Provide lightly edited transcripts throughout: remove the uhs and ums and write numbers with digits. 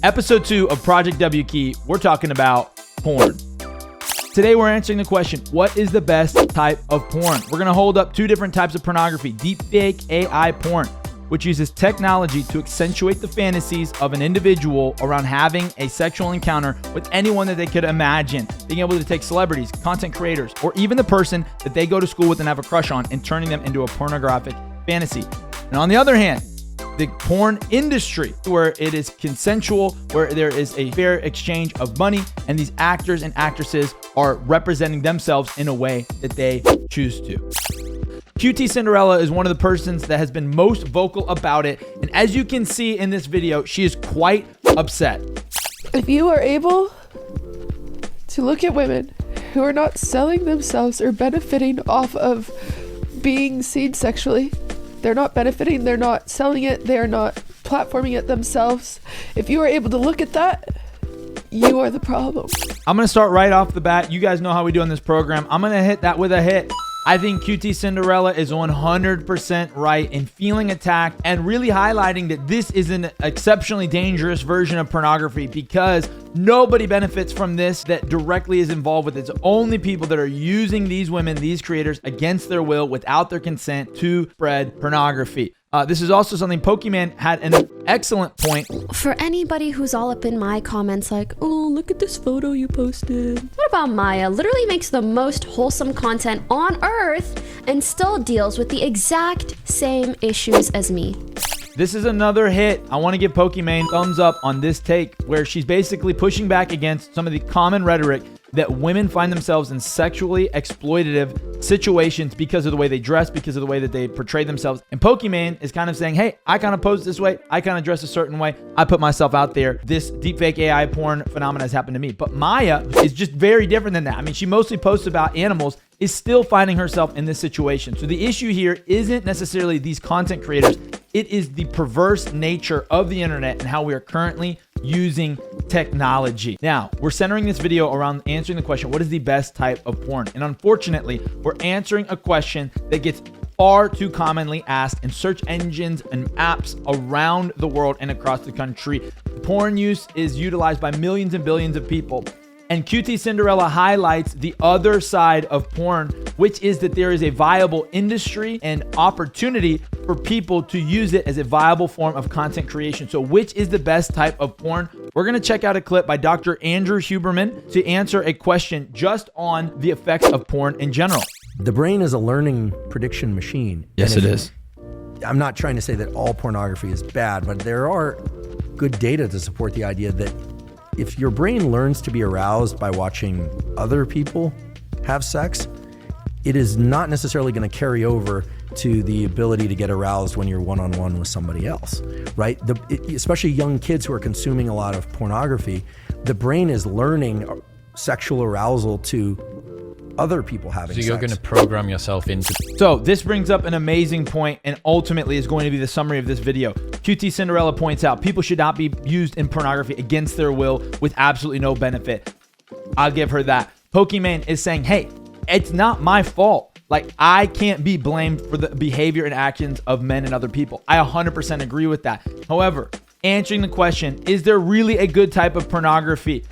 Episode 2 of Project W Key, we're talking about porn. Today we're answering the question, what is the best type of porn? We're going to hold up 2 different types of pornography. Deep fake AI porn, which uses technology to accentuate the fantasies of an individual around having a sexual encounter with anyone that they could imagine. Being able to take celebrities, content creators, or even the person that they go to school with and have a crush on and turning them into a pornographic fantasy. And on the other hand, the porn industry, where it is consensual, where there is a fair exchange of money, and these actors and actresses are representing themselves in a way that they choose to. QTCinderella is one of the persons that has been most vocal about it, and as you can see in this video, she is quite upset. If you are able to look at women who are not selling themselves or benefiting off of being seen sexually, they're not benefiting, they're not selling it, they're not platforming it themselves. If you are able to look at that, you are the problem. I'm going to start right off the bat. You guys know how we do on this program. I'm going to hit that with a hit. I think QTCinderella is 100% right in feeling attacked and really highlighting that this is an exceptionally dangerous version of pornography because nobody benefits from this that directly is involved with it. It's only people that are using these women, these creators, against their will, without their consent, to spread pornography. This is also something Pokimane had an excellent point. For anybody who's all up in my comments like, oh, look at this photo you posted. What about Maya? Literally makes the most wholesome content on earth and still deals with the exact same issues as me. This is another hit. I want to give Pokimane thumbs up on this take where she's basically pushing back against some of the common rhetoric that women find themselves in sexually exploitative situations because of the way they dress, because of the way that they portray themselves. And Pokimane is kind of saying, hey, I kind of pose this way. I kind of dress a certain way. I put myself out there. This deepfake AI porn phenomenon has happened to me. But Maya is just very different than that. I mean, she mostly posts about animals, is still finding herself in this situation. So the issue here isn't necessarily these content creators. It is the perverse nature of the internet and how we are currently using technology. Now, we're centering this video around answering the question, what is the best type of porn? And unfortunately, we're answering a question that gets far too commonly asked in search engines and apps around the world and across the country. Porn use is utilized by millions and billions of people. And QTCinderella highlights the other side of porn, which is that there is a viable industry and opportunity for people to use it as a viable form of content creation. So which is the best type of porn? We're going to check out a clip by Dr. Andrew Huberman to answer a question just on the effects of porn in general. The brain is a learning prediction machine. Yes, it is. I'm not trying to say that all pornography is bad, but there are good data to support the idea that if your brain learns to be aroused by watching other people have sex, it is not necessarily going to carry over to the ability to get aroused when you're one-on-one with somebody else, right? Especially young kids who are consuming a lot of pornography, the brain is learning sexual arousal to other people having sex. So you're going to program yourself into... So this brings up an amazing point and ultimately is going to be the summary of this video. QTCinderella points out people should not be used in pornography against their will with absolutely no benefit. I'll give her that. Pokimane is saying, hey, it's not my fault. Like, I can't be blamed for the behavior and actions of men and other people. I 100% agree with that. However, answering the question, is there really a good type of pornography?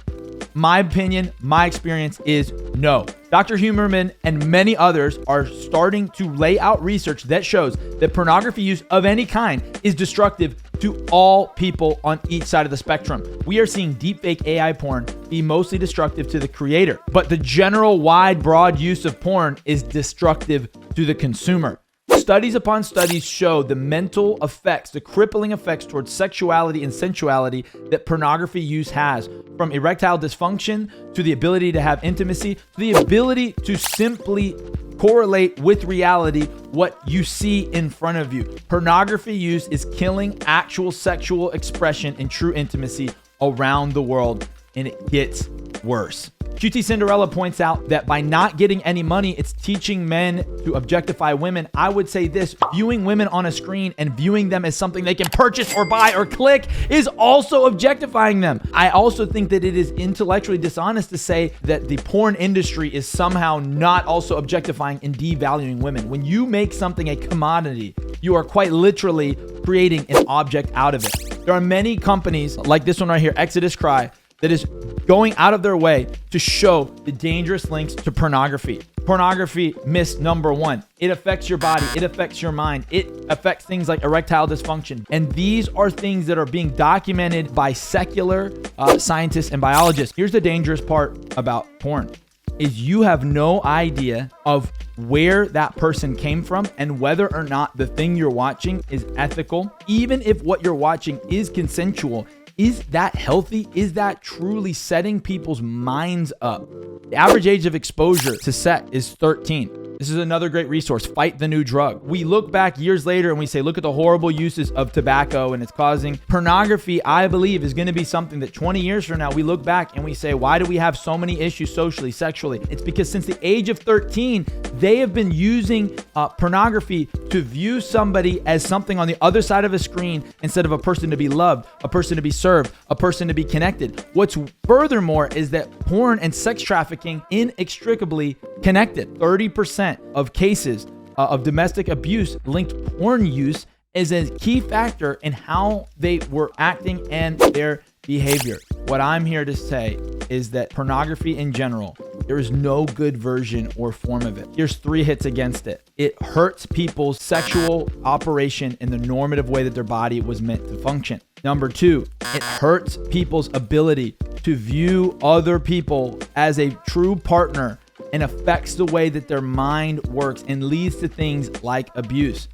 My opinion, my experience is no. Dr. Huberman and many others are starting to lay out research that shows that pornography use of any kind is destructive to all people on each side of the spectrum. We are seeing deepfake AI porn be mostly destructive to the creator, but the general wide, broad use of porn is destructive to the consumer. Studies upon studies show the mental effects, the crippling effects towards sexuality and sensuality that pornography use has, from erectile dysfunction to the ability to have intimacy, to the ability to simply correlate with reality what you see in front of you. Pornography use is killing actual sexual expression and true intimacy around the world, and it gets worse. QTCinderella points out that by not getting any money, it's teaching men to objectify women. I would say this, viewing women on a screen and viewing them as something they can purchase or buy or click is also objectifying them. I also think that it is intellectually dishonest to say that the porn industry is somehow not also objectifying and devaluing women. When you make something a commodity, you are quite literally creating an object out of it. There are many companies like this one right here, Exodus Cry, that is going out of their way to show the dangerous links to pornography. Pornography, myth number one. It affects your body. It affects your mind. It affects things like erectile dysfunction. And these are things that are being documented by secular scientists and biologists. Here's the dangerous part about porn is you have no idea of where that person came from and whether or not the thing you're watching is ethical. Even if what you're watching is consensual, is that healthy? Is that truly setting people's minds up? The average age of exposure to sex is 13. This is another great resource, Fight the New Drug. We look back years later and we say, look at the horrible uses of tobacco and it's causing pornography. I believe is going to be something that 20 years from now, we look back and we say, why do we have so many issues socially, sexually? It's because since the age of 13, they have been using pornography to view somebody as something on the other side of a screen instead of a person to be loved, a person to be served, a person to be connected. What's furthermore is that porn and sex trafficking inextricably connected. 30% of cases of domestic abuse linked porn use is a key factor in how they were acting and their behavior. What I'm here to say is that pornography in general, there is no good version or form of it. Here's 3 hits against it. It hurts people's sexual operation in the normative way that their body was meant to function. Number 2, it hurts people's ability to view other people as a true partner and affects the way that their mind works and leads to things like abuse.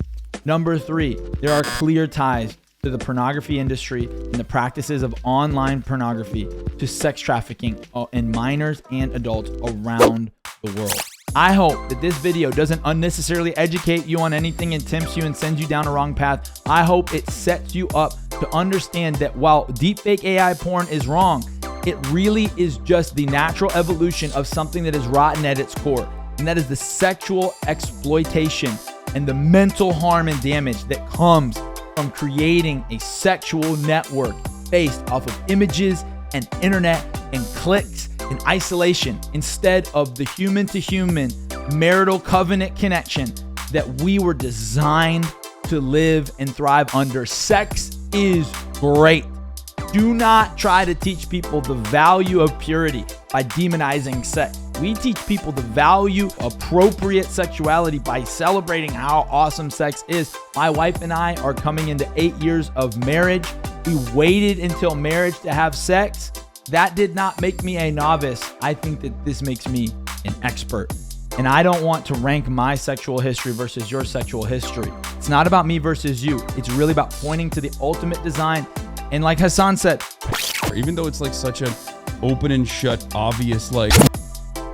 Number 3, there are clear ties to the pornography industry and the practices of online pornography to sex trafficking in minors and adults around the world. I hope that this video doesn't unnecessarily educate you on anything and tempts you and sends you down a wrong path. I hope it sets you up to understand that while deepfake AI porn is wrong, it really is just the natural evolution of something that is rotten at its core, and that is the sexual exploitation and the mental harm and damage that comes from creating a sexual network based off of images and internet and clicks and isolation instead of the human-to-human marital covenant connection that we were designed to live and thrive under. Sex is great. Do not try to teach people the value of purity by demonizing sex. We teach people the value of appropriate sexuality by celebrating how awesome sex is. My wife and I are coming into 8 years of marriage. We waited until marriage to have sex. That did not make me a novice. I think that this makes me an expert. And I don't want to rank my sexual history versus your sexual history. It's not about me versus you. It's really about pointing to the ultimate design. And like Hasan said, even though it's like such an open and shut, obvious, like,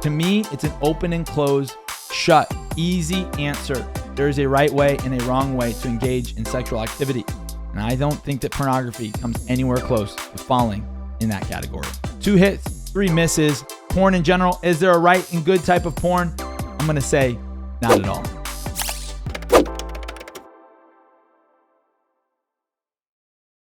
to me, it's an open and closed, shut, easy answer. There is a right way and a wrong way to engage in sexual activity. And I don't think that pornography comes anywhere close to falling in that category. 2 hits, 3 misses. Porn in general, is there a right and good type of porn? I'm going to say not at all.